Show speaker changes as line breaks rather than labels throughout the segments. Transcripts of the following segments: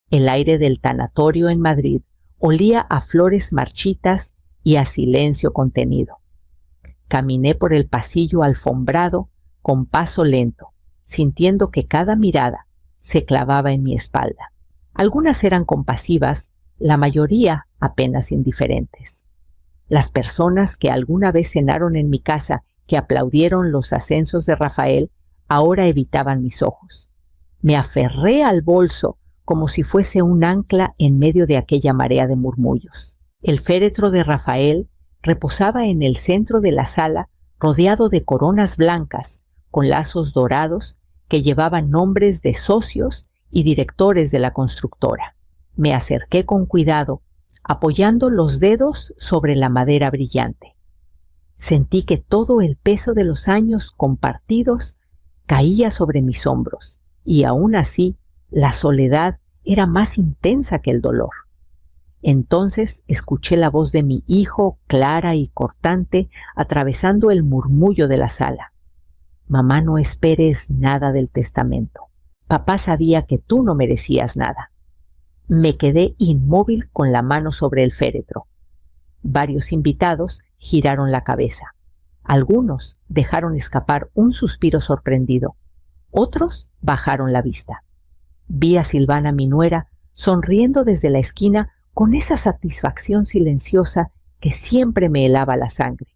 El aire del tanatorio en Madrid olía a flores marchitas y a silencio contenido. Caminé por el pasillo alfombrado con paso lento, sintiendo que cada mirada se clavaba en mi espalda. Algunas eran compasivas, la mayoría apenas indiferentes. Las personas que alguna vez cenaron en mi casa, que aplaudieron los ascensos de Rafael, ahora evitaban mis ojos. Me aferré al bolso como si fuese un ancla en medio de aquella marea de murmullos. El féretro de Rafael reposaba en el centro de la sala, rodeado de coronas blancas con lazos dorados que llevaban nombres de socios y directores de la constructora. Me acerqué con cuidado, apoyando los dedos sobre la madera brillante. Sentí que todo el peso de los años compartidos caía sobre mis hombros, y aún así la soledad era más intensa que el dolor. Entonces escuché la voz de mi hijo, clara y cortante, atravesando el murmullo de la sala. Mamá, no esperes nada del testamento. Papá sabía que tú no merecías nada. Me quedé inmóvil con la mano sobre el féretro. Varios invitados giraron la cabeza. Algunos dejaron escapar un suspiro sorprendido. Otros bajaron la vista. Vi a Silvana, mi nuera, sonriendo desde la esquina con esa satisfacción silenciosa que siempre me helaba la sangre.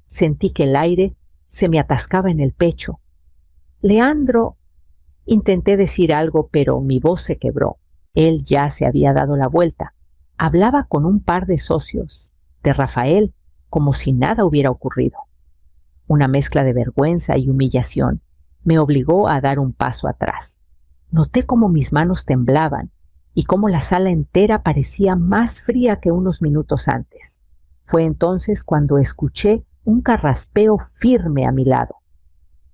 Sentí que el aire se me atascaba en el pecho. Leandro, intenté decir algo, pero mi voz se quebró. Él ya se había dado la vuelta. Hablaba con un par de socios, de Rafael, como si nada hubiera ocurrido. Una mezcla de vergüenza y humillación me obligó a dar un paso atrás. Noté cómo mis manos temblaban y cómo la sala entera parecía más fría que unos minutos antes. Fue entonces cuando escuché un carraspeo firme a mi lado.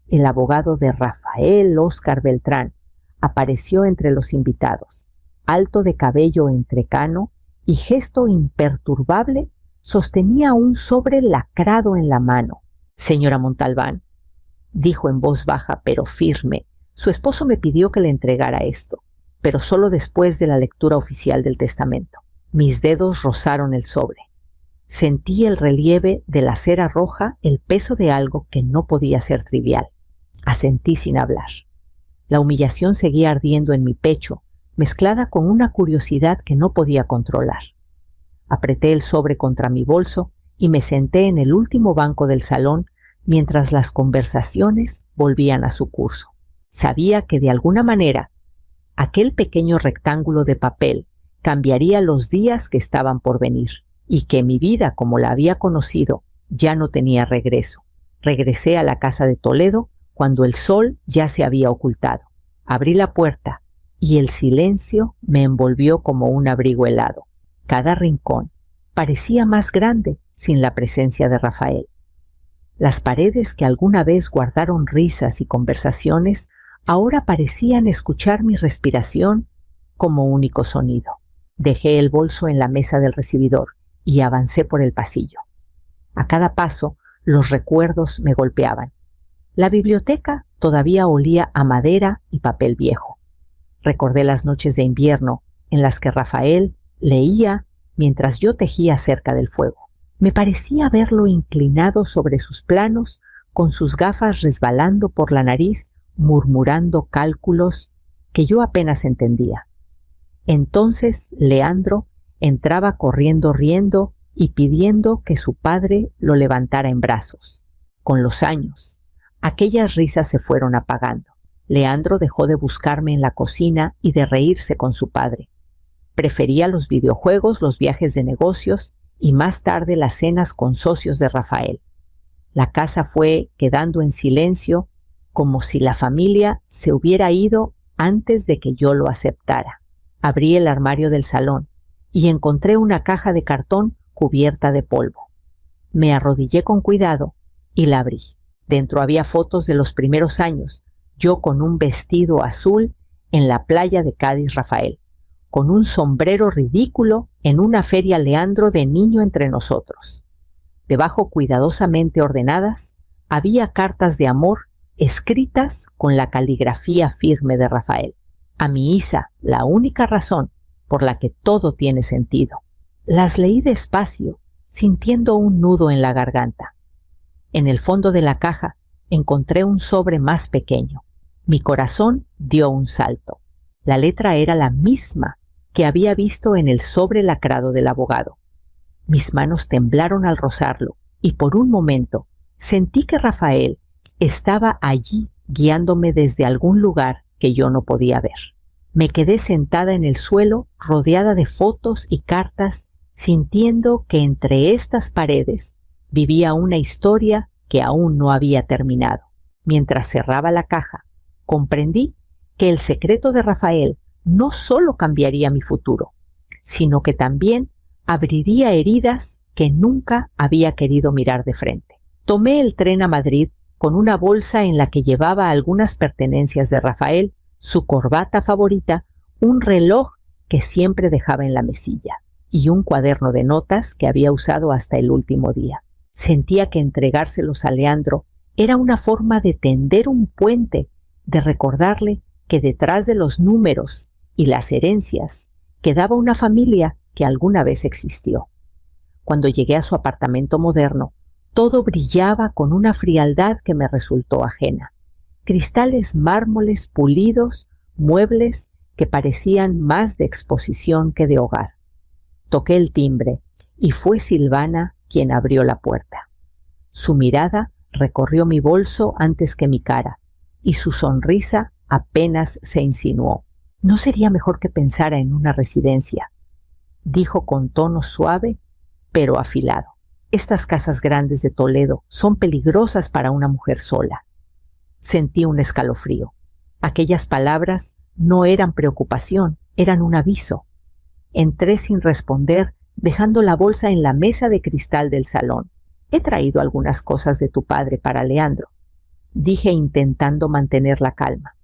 El abogado de Rafael, Óscar Beltrán, apareció entre los invitados. Alto de cabello entrecano y gesto imperturbable, sostenía un sobre lacrado en la mano. Señora Montalbán, dijo en voz baja pero firme, su esposo me pidió que le entregara esto, pero solo después de la lectura oficial del testamento. Mis dedos rozaron el sobre. Sentí el relieve de la cera roja, el peso de algo que no podía ser trivial. Asentí sin hablar. La humillación seguía ardiendo en mi pecho, mezclada con una curiosidad que no podía controlar. Apreté el sobre contra mi bolso y me senté en el último banco del salón mientras las conversaciones volvían a su curso. Sabía que de alguna manera aquel pequeño rectángulo de papel cambiaría los días que estaban por venir y que mi vida como la había conocido ya no tenía regreso. Regresé a la casa de Toledo cuando el sol ya se había ocultado. Abrí la puerta y el silencio me envolvió como un abrigo helado. Cada rincón parecía más grande sin la presencia de Rafael. Las paredes que alguna vez guardaron risas y conversaciones ahora parecían escuchar mi respiración como único sonido. Dejé el bolso en la mesa del recibidor y avancé por el pasillo. A cada paso, los recuerdos me golpeaban. La biblioteca todavía olía a madera y papel viejo. Recordé las noches de invierno en las que Rafael leía mientras yo tejía cerca del fuego. Me parecía verlo inclinado sobre sus planos, con sus gafas resbalando por la nariz, murmurando cálculos que yo apenas entendía. Entonces Leandro entraba corriendo riendo y pidiendo que su padre lo levantara en brazos. Con los años, aquellas risas se fueron apagando. Leandro dejó de buscarme en la cocina y de reírse con su padre. Prefería los videojuegos, los viajes de negocios y más tarde las cenas con socios de Rafael. La casa fue quedando en silencio, como si la familia se hubiera ido antes de que yo lo aceptara. Abrí el armario del salón y encontré una caja de cartón cubierta de polvo. Me arrodillé con cuidado y la abrí. Dentro había fotos de los primeros años, yo con un vestido azul en la playa de Cádiz Rafael, con un sombrero ridículo en una feria Leandro de niño entre nosotros. Debajo, cuidadosamente ordenadas, había cartas de amor escritas con la caligrafía firme de Rafael. A mi Isa, la única razón por la que todo tiene sentido. Las leí despacio, sintiendo un nudo en la garganta. En el fondo de la caja encontré un sobre más pequeño. Mi corazón dio un salto. La letra era la misma que había visto en el sobre lacrado del abogado. Mis manos temblaron al rozarlo y por un momento sentí que Rafael estaba allí guiándome desde algún lugar que yo no podía ver. Me quedé sentada en el suelo, rodeada de fotos y cartas, sintiendo que entre estas paredes vivía una historia que aún no había terminado. Mientras cerraba la caja, comprendí que el secreto de Rafael no solo cambiaría mi futuro, sino que también abriría heridas que nunca había querido mirar de frente. Tomé el tren a Madrid con una bolsa en la que llevaba algunas pertenencias de Rafael, su corbata favorita, un reloj que siempre dejaba en la mesilla y un cuaderno de notas que había usado hasta el último día. Sentía que entregárselos a Leandro era una forma de tender un puente, de recordarle que detrás de los números y las herencias quedaba una familia que alguna vez existió. Cuando llegué a su apartamento moderno, todo brillaba con una frialdad que me resultó ajena. Cristales mármoles pulidos, muebles que parecían más de exposición que de hogar. Toqué el timbre y fue Silvana quien abrió la puerta. Su mirada recorrió mi bolso antes que mi cara y su sonrisa apenas se insinuó. «¿No sería mejor que pensara en una residencia?», dijo con tono suave pero afilado. «Estas casas grandes de Toledo son peligrosas para una mujer sola». Sentí un escalofrío. Aquellas palabras no eran preocupación, eran un aviso. Entré sin responder, dejando la bolsa en la mesa de cristal del salón. «He traído algunas cosas de tu padre para Leandro», dije intentando mantener la calma.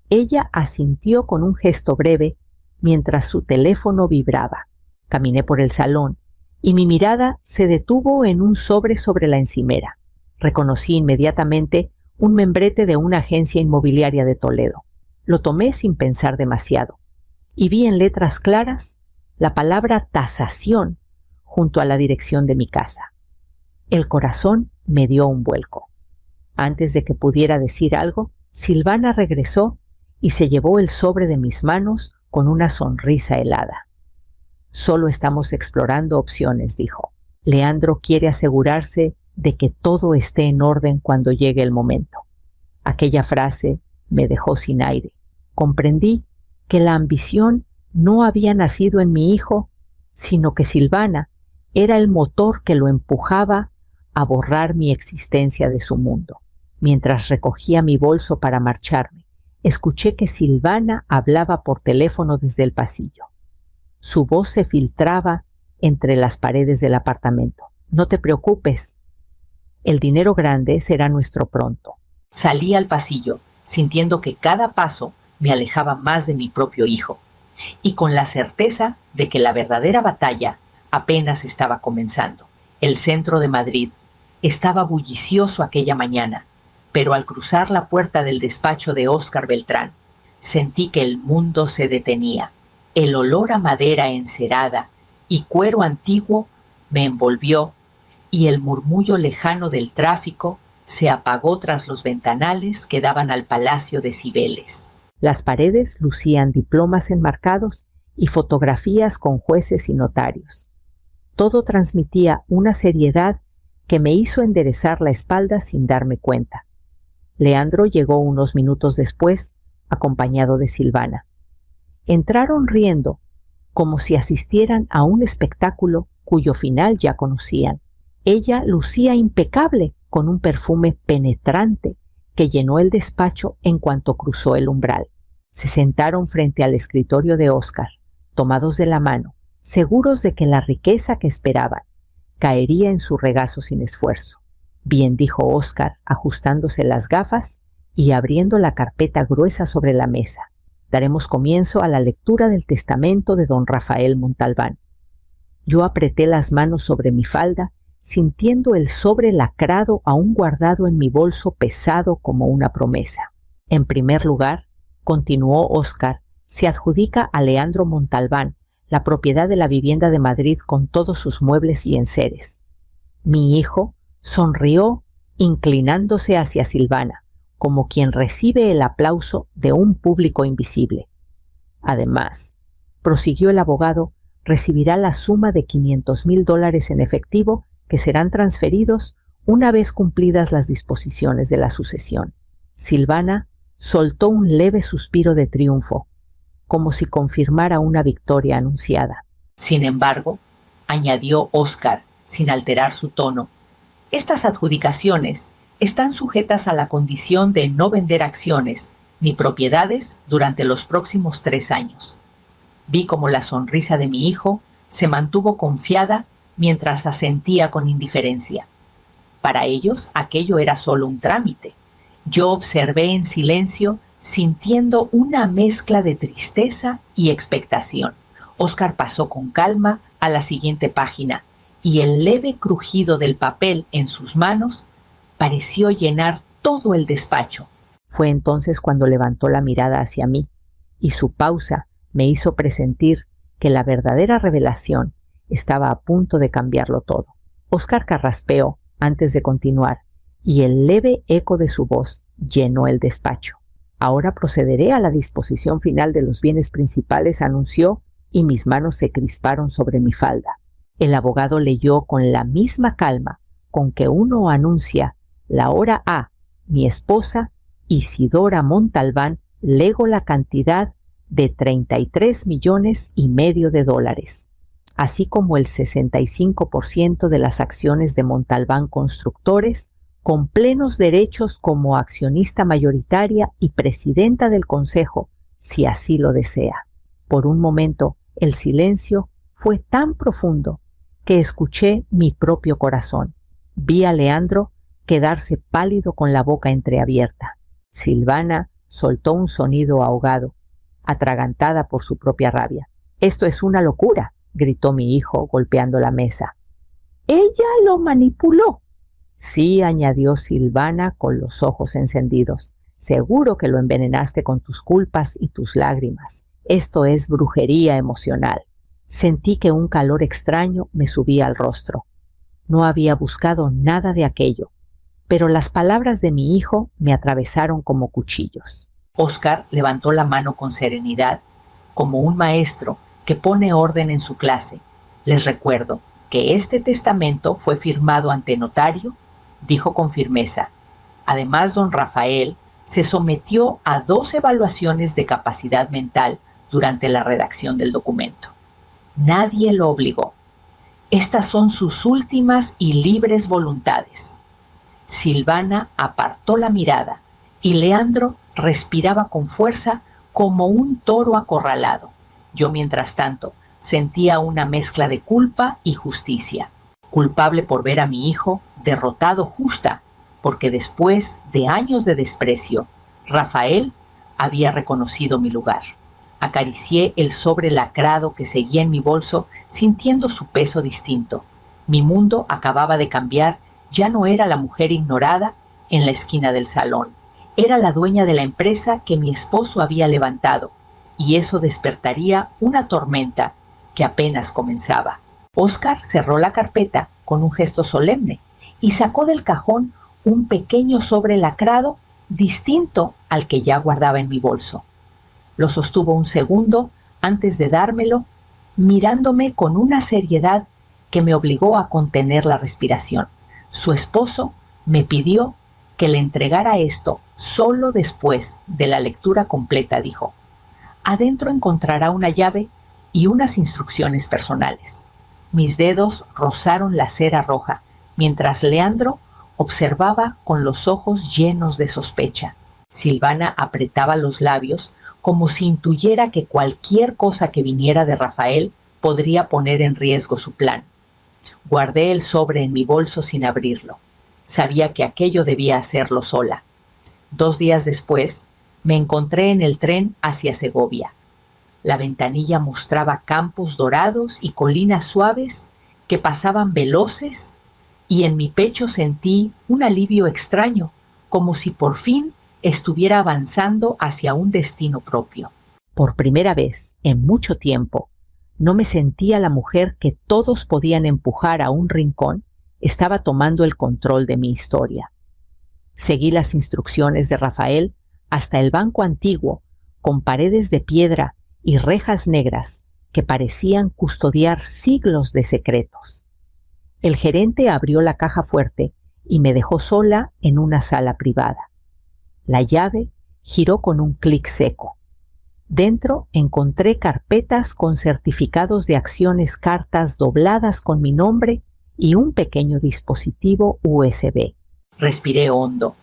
Ella asintió con un gesto breve mientras su teléfono vibraba. Caminé por el salón y mi mirada se detuvo en un sobre la encimera. Reconocí inmediatamente un membrete de una agencia inmobiliaria de Toledo. Lo tomé sin pensar demasiado y vi en letras claras la palabra tasación junto a la dirección de mi casa. El corazón me dio un vuelco. Antes de que pudiera decir algo, Silvana regresó y se llevó el sobre de mis manos con una sonrisa helada. «Solo estamos explorando opciones», dijo. «Leandro quiere asegurarse de que todo esté en orden cuando llegue el momento». Aquella frase me dejó sin aire. Comprendí que la ambición no había nacido en mi hijo, sino que Silvana era el motor que lo empujaba a borrar mi existencia de su mundo. Mientras recogía mi bolso para marcharme, escuché que Silvana hablaba por teléfono desde el pasillo. Su voz se filtraba entre las paredes del apartamento. «No te preocupes. El dinero grande será nuestro pronto». Salí al pasillo, sintiendo que cada paso me alejaba más de mi propio hijo, y con la certeza de que la verdadera batalla apenas estaba comenzando. El centro de Madrid estaba bullicioso aquella mañana, pero al cruzar la puerta del despacho de Óscar Beltrán, sentí que el mundo se detenía. El olor a madera encerada y cuero antiguo me envolvió y el murmullo lejano del tráfico se apagó tras los ventanales que daban al Palacio de Cibeles. Las paredes lucían diplomas enmarcados y fotografías con jueces y notarios. Todo transmitía una seriedad que me hizo enderezar la espalda sin darme cuenta. Leandro llegó unos minutos después, acompañado de Silvana. Entraron riendo, como si asistieran a un espectáculo cuyo final ya conocían. Ella lucía impecable, con un perfume penetrante que llenó el despacho en cuanto cruzó el umbral. Se sentaron frente al escritorio de Óscar, tomados de la mano, seguros de que la riqueza que esperaban caería en su regazo sin esfuerzo. «Bien», dijo Óscar, ajustándose las gafas y abriendo la carpeta gruesa sobre la mesa. «Daremos comienzo a la lectura del testamento de don Rafael Montalbán». Yo apreté las manos sobre mi falda, sintiendo el sobre lacrado aún guardado en mi bolso pesado como una promesa. «En primer lugar, continuó Óscar, se adjudica a Leandro Montalbán la propiedad de la vivienda de Madrid con todos sus muebles y enseres. Mi hijo sonrió inclinándose hacia Silvana, como quien recibe el aplauso de un público invisible. Además, prosiguió el abogado, recibirá la suma de $500,000 en efectivo que serán transferidos una vez cumplidas las disposiciones de la sucesión. Silvana soltó un leve suspiro de triunfo, como si confirmara una victoria anunciada. Sin embargo, añadió Óscar, sin alterar su tono, estas adjudicaciones están sujetas a la condición de no vender acciones ni propiedades durante los próximos 3 años. Vi cómo la sonrisa de mi hijo se mantuvo confiada mientras asentía con indiferencia. Para ellos aquello era solo un trámite. Yo observé en silencio, sintiendo una mezcla de tristeza y expectación. Óscar pasó con calma a la siguiente página y el leve crujido del papel en sus manos pareció llenar todo el despacho. Fue entonces cuando levantó la mirada hacia mí y su pausa me hizo presentir que la verdadera revelación estaba a punto de cambiarlo todo. Óscar carraspeó antes de continuar y el leve eco de su voz llenó el despacho. Ahora procederé a la disposición final de los bienes principales, anunció, y mis manos se crisparon sobre mi falda. El abogado leyó con la misma calma con que uno anuncia la hora A, mi esposa, Isidora Montalbán, lego la cantidad de $33,500,000, así como el 65% de las acciones de Montalbán Constructores, con plenos derechos como accionista mayoritaria y presidenta del consejo, si así lo desea. Por un momento, el silencio fue tan profundo que escuché mi propio corazón. Vi a Leandro quedarse pálido con la boca entreabierta. Silvana soltó un sonido ahogado, atragantada por su propia rabia. «Esto es una locura», gritó mi hijo golpeando la mesa. «Ella lo manipuló». «Sí», añadió Silvana con los ojos encendidos. «Seguro que lo envenenaste con tus culpas y tus lágrimas. Esto es brujería emocional». Sentí que un calor extraño me subía al rostro. No había buscado nada de aquello, pero las palabras de mi hijo me atravesaron como cuchillos. Óscar levantó la mano con serenidad, como un maestro que pone orden en su clase. «Les recuerdo que este testamento fue firmado ante notario», dijo con firmeza. «Además, don Rafael se sometió a 2 evaluaciones de capacidad mental durante la redacción del documento. Nadie lo obligó. Estas son sus últimas y libres voluntades». Silvana apartó la mirada y Leandro respiraba con fuerza como un toro acorralado. Yo, mientras tanto, sentía una mezcla de culpa y justicia. Culpable por ver a mi hijo derrotado, justa, porque después de años de desprecio, Rafael había reconocido mi lugar. Acaricié el sobre lacrado que seguía en mi bolso, sintiendo su peso distinto. Mi mundo acababa de cambiar. Ya no era la mujer ignorada en la esquina del salón. Era la dueña de la empresa que mi esposo había levantado, y eso despertaría una tormenta que apenas comenzaba. Óscar cerró la carpeta con un gesto solemne y sacó del cajón un pequeño sobre lacrado distinto al que ya guardaba en mi bolso. Lo sostuvo un segundo antes de dármelo, mirándome con una seriedad que me obligó a contener la respiración. Su esposo me pidió que le entregara esto solo después de la lectura completa, dijo. «Adentro encontrará una llave y unas instrucciones personales». Mis dedos rozaron la cera roja, mientras Leandro observaba con los ojos llenos de sospecha. Silvana apretaba los labios como si intuyera que cualquier cosa que viniera de Rafael podría poner en riesgo su plan. Guardé el sobre en mi bolso sin abrirlo. Sabía que aquello debía hacerlo sola. 2 días después, me encontré en el tren hacia Segovia. La ventanilla mostraba campos dorados y colinas suaves que pasaban veloces, y en mi pecho sentí un alivio extraño, como si por fin estuviera avanzando hacia un destino propio. Por primera vez en mucho tiempo, no me sentía la mujer que todos podían empujar a un rincón. Estaba tomando el control de mi historia. Seguí las instrucciones de Rafael hasta el banco antiguo, con paredes de piedra y rejas negras que parecían custodiar siglos de secretos. El gerente abrió la caja fuerte y me dejó sola en una sala privada. La llave giró con un clic seco. Dentro encontré carpetas con certificados de acciones, cartas dobladas con mi nombre y un pequeño dispositivo USB. Respiré hondo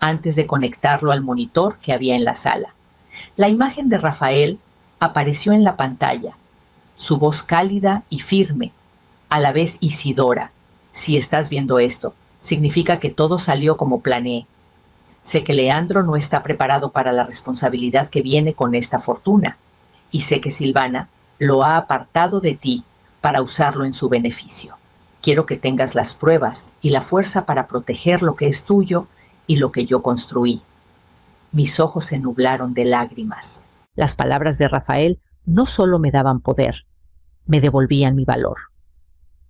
antes de conectarlo al monitor que había en la sala. La imagen de Rafael apareció en la pantalla, su voz cálida y firme, a la vez Isidora. Si estás viendo esto, significa que todo salió como planeé. Sé que Leandro no está preparado para la responsabilidad que viene con esta fortuna, y sé que Silvana lo ha apartado de ti para usarlo en su beneficio. Quiero que tengas las pruebas y la fuerza para proteger lo que es tuyo y lo que yo construí. Mis ojos se nublaron de lágrimas. Las palabras de Rafael no solo me daban poder, me devolvían mi valor.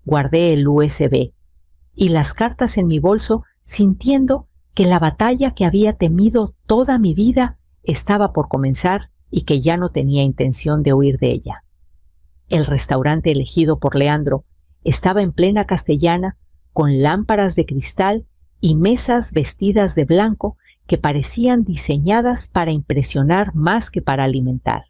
Guardé el USB y las cartas en mi bolso, sintiendo que la batalla que había temido toda mi vida estaba por comenzar y que ya no tenía intención de huir de ella. El restaurante elegido por Leandro estaba en plena Castellana, con lámparas de cristal y mesas vestidas de blanco que parecían diseñadas para impresionar más que para alimentar.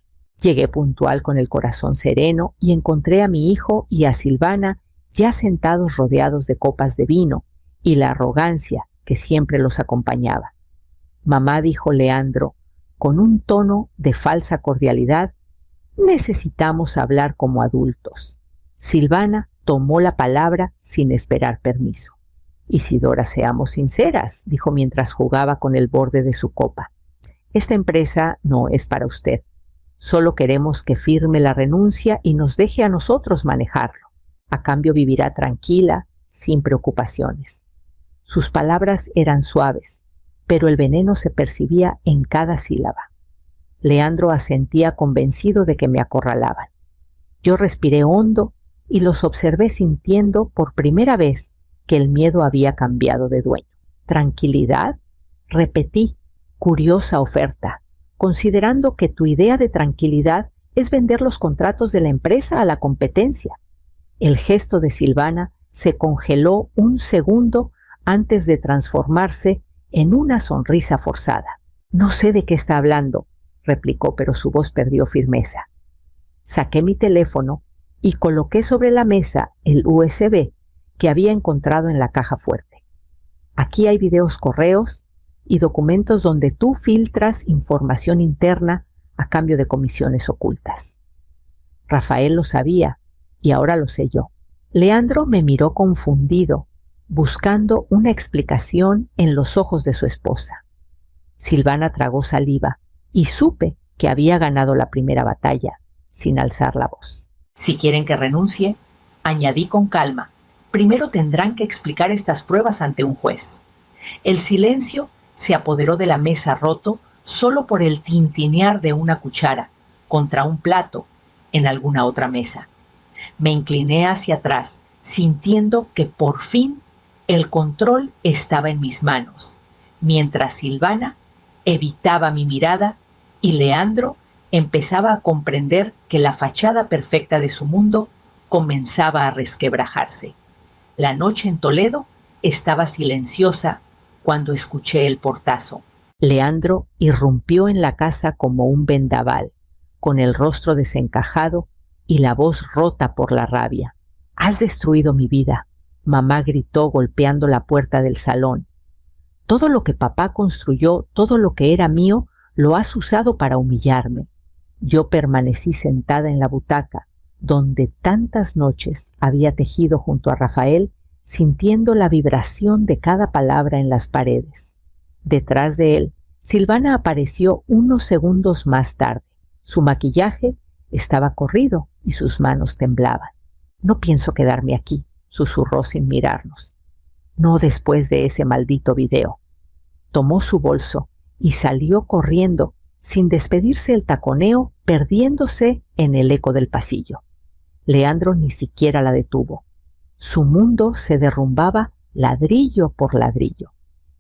Llegué puntual con el corazón sereno y encontré a mi hijo y a Silvana ya sentados rodeados de copas de vino y la arrogancia que siempre los acompañaba. Mamá, dijo Leandro, con un tono de falsa cordialidad, necesitamos hablar como adultos. Silvana tomó la palabra sin esperar permiso. Isidora, seamos sinceras, dijo mientras jugaba con el borde de su copa. Esta empresa no es para usted. Solo queremos que firme la renuncia y nos deje a nosotros manejarlo. A cambio vivirá tranquila, sin preocupaciones. Sus palabras eran suaves, pero el veneno se percibía en cada sílaba. Leandro asentía convencido de que me acorralaban. Yo respiré hondo y los observé sintiendo por primera vez que el miedo había cambiado de dueño. ¿Tranquilidad? Repetí, curiosa oferta, considerando que tu idea de tranquilidad es vender los contratos de la empresa a la competencia. El gesto de Silvana se congeló un segundo antes de transformarse en una sonrisa forzada. No sé de qué está hablando, replicó, pero su voz perdió firmeza. Saqué mi teléfono y coloqué sobre la mesa el USB que había encontrado en la caja fuerte. Aquí hay videos, correos y documentos donde tú filtras información interna a cambio de comisiones ocultas. Rafael lo sabía y ahora lo sé yo. Leandro me miró confundido, buscando una explicación en los ojos de su esposa. Silvana tragó saliva y supe que había ganado la primera batalla, sin alzar la voz. Si quieren que renuncie, añadí con calma, primero tendrán que explicar estas pruebas ante un juez. El silencio se apoderó de la mesa roto solo por el tintinear de una cuchara contra un plato en alguna otra mesa. Me incliné hacia atrás, sintiendo que por fin el control estaba en mis manos, mientras Silvana evitaba mi mirada y Leandro empezaba a comprender que la fachada perfecta de su mundo comenzaba a resquebrajarse. La noche en Toledo estaba silenciosa cuando escuché el portazo. Leandro irrumpió en la casa como un vendaval, con el rostro desencajado y la voz rota por la rabia. «Has destruido mi vida», mamá gritó golpeando la puerta del salón. «Todo lo que papá construyó, todo lo que era mío, lo has usado para humillarme». Yo permanecí sentada en la butaca, donde tantas noches había tejido junto a Rafael, sintiendo la vibración de cada palabra en las paredes. Detrás de él, Silvana apareció unos segundos más tarde. Su maquillaje estaba corrido y sus manos temblaban. «No pienso quedarme aquí», susurró sin mirarnos. «No después de ese maldito video». Tomó su bolso y salió corriendo, sin despedirse el taconeo, perdiéndose en el eco del pasillo. Leandro ni siquiera la detuvo. Su mundo se derrumbaba ladrillo por ladrillo,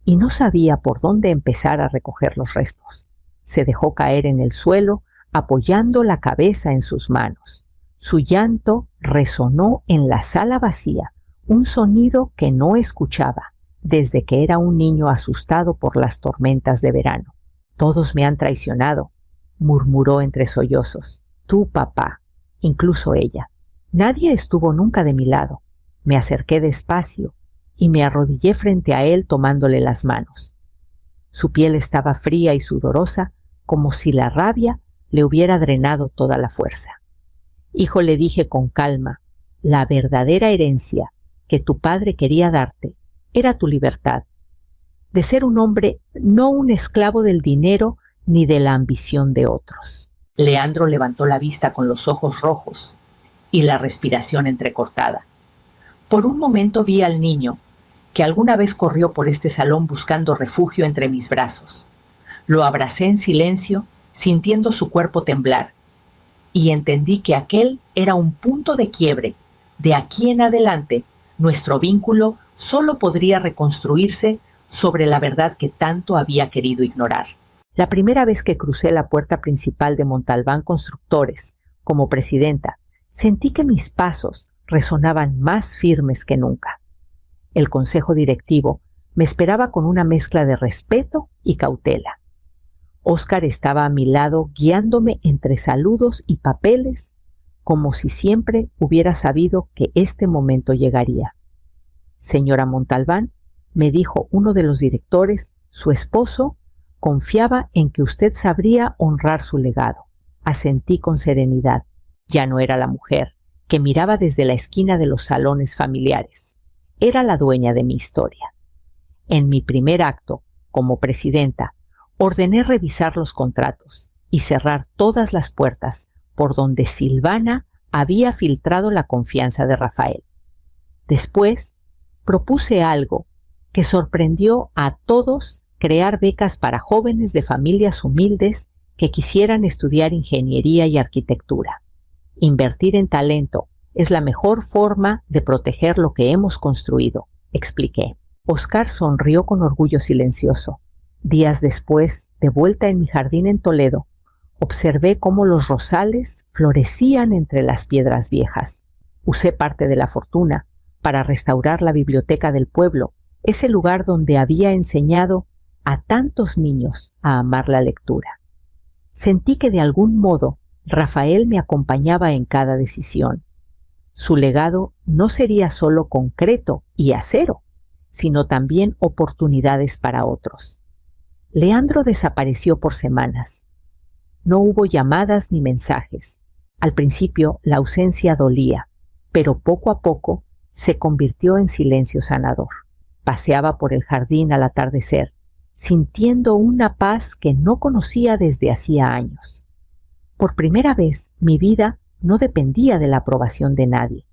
y no sabía por dónde empezar a recoger los restos. Se dejó caer en el suelo, apoyando la cabeza en sus manos. Su llanto resonó en la sala vacía, un sonido que no escuchaba desde que era un niño asustado por las tormentas de verano. «Todos me han traicionado», murmuró entre sollozos. «Tú, papá, incluso ella. Nadie estuvo nunca de mi lado». Me acerqué despacio y me arrodillé frente a él tomándole las manos. Su piel estaba fría y sudorosa, como si la rabia le hubiera drenado toda la fuerza. «Hijo», le dije con calma, «la verdadera herencia que tu padre quería darte era tu libertad, de ser un hombre, no un esclavo del dinero ni de la ambición de otros». Leandro levantó la vista con los ojos rojos y la respiración entrecortada. Por un momento vi al niño, que alguna vez corrió por este salón buscando refugio entre mis brazos. Lo abracé en silencio, sintiendo su cuerpo temblar, y entendí que aquel era un punto de quiebre. De aquí en adelante, nuestro vínculo solo podría reconstruirse sobre la verdad que tanto había querido ignorar. La primera vez que crucé la puerta principal de Montalbán Constructores, como presidenta, sentí que mis pasos resonaban más firmes que nunca. El consejo directivo me esperaba con una mezcla de respeto y cautela. Óscar estaba a mi lado guiándome entre saludos y papeles, como si siempre hubiera sabido que este momento llegaría. «Señora Montalbán», me dijo uno de los directores, «su esposo confiaba en que usted sabría honrar su legado». Asentí con serenidad. Ya no era la mujer que miraba desde la esquina de los salones familiares. Era la dueña de mi historia. En mi primer acto, como presidenta, ordené revisar los contratos y cerrar todas las puertas por donde Silvana había filtrado la confianza de Rafael. Después, propuse algo que sorprendió a todos: crear becas para jóvenes de familias humildes que quisieran estudiar ingeniería y arquitectura. Invertir en talento es la mejor forma de proteger lo que hemos construido, expliqué. Óscar sonrió con orgullo silencioso. Días después, de vuelta en mi jardín en Toledo, observé cómo los rosales florecían entre las piedras viejas. Usé parte de la fortuna para restaurar la biblioteca del pueblo, ese lugar donde había enseñado a tantos niños a amar la lectura. Sentí que de algún modo Rafael me acompañaba en cada decisión. Su legado no sería solo concreto y acero, sino también oportunidades para otros. Leandro desapareció por semanas. No hubo llamadas ni mensajes. Al principio la ausencia dolía, pero poco a poco se convirtió en silencio sanador. Paseaba por el jardín al atardecer, sintiendo una paz que no conocía desde hacía años. Por primera vez, mi vida no dependía de la aprobación de nadie.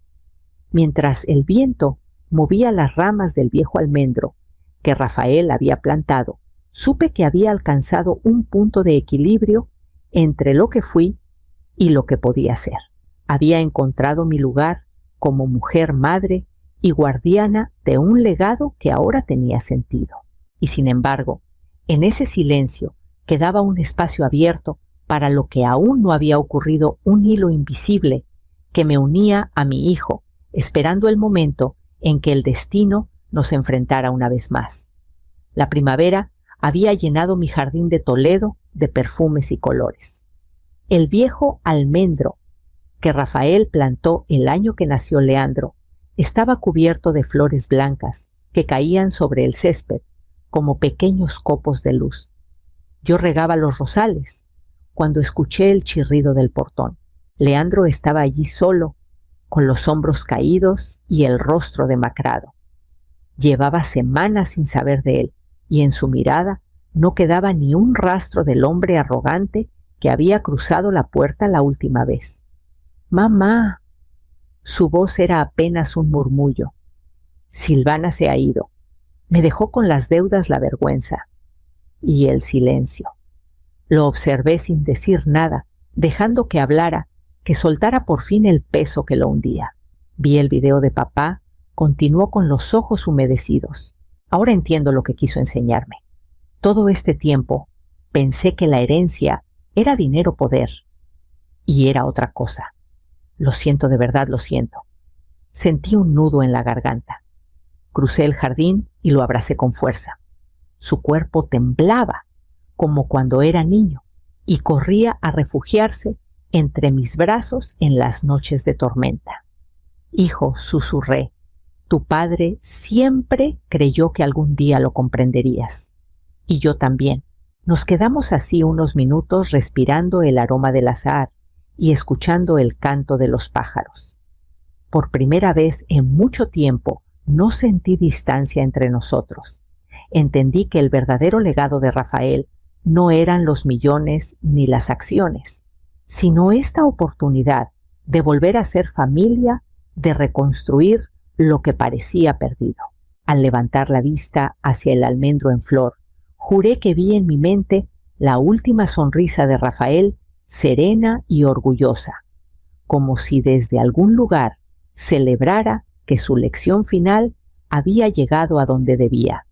Mientras el viento movía las ramas del viejo almendro que Rafael había plantado, supe que había alcanzado un punto de equilibrio entre lo que fui y lo que podía ser. Había encontrado mi lugar como mujer, madre y guardiana de un legado que ahora tenía sentido. Y sin embargo, en ese silencio quedaba un espacio abierto para lo que aún no había ocurrido, un hilo invisible que me unía a mi hijo, esperando el momento en que el destino nos enfrentara una vez más. La primavera había llenado mi jardín de Toledo de perfumes y colores. El viejo almendro que Rafael plantó el año que nació Leandro estaba cubierto de flores blancas que caían sobre el césped como pequeños copos de luz. Yo regaba los rosales cuando escuché el chirrido del portón. Leandro estaba allí solo, con los hombros caídos y el rostro demacrado. Llevaba semanas sin saber de él, y en su mirada no quedaba ni un rastro del hombre arrogante que había cruzado la puerta la última vez. «Mamá». Su voz era apenas un murmullo. «Silvana se ha ido. Me dejó con las deudas la vergüenza». y el silencio. Lo observé sin decir nada, dejando que hablara, que soltara por fin el peso que lo hundía. Vi el video de papá, continuó con los ojos humedecidos. Ahora entiendo lo que quiso enseñarme. Todo este tiempo pensé que la herencia era dinero poder. Y era otra cosa. Lo siento, de verdad lo siento. Sentí un nudo en la garganta. Crucé el jardín y lo abracé con fuerza. Su cuerpo temblaba, como cuando era niño, y corría a refugiarse entre mis brazos en las noches de tormenta. Hijo, susurré, tu padre siempre creyó que algún día lo comprenderías. Y yo también. Nos quedamos así unos minutos respirando el aroma del azahar y escuchando el canto de los pájaros. Por primera vez en mucho tiempo no sentí distancia entre nosotros. Entendí que el verdadero legado de Rafael no eran los millones ni las acciones, sino esta oportunidad de volver a ser familia, de reconstruir lo que parecía perdido. Al levantar la vista hacia el almendro en flor, juré que vi en mi mente la última sonrisa de Rafael, serena y orgullosa, como si desde algún lugar celebrara que su lección final había llegado a donde debía.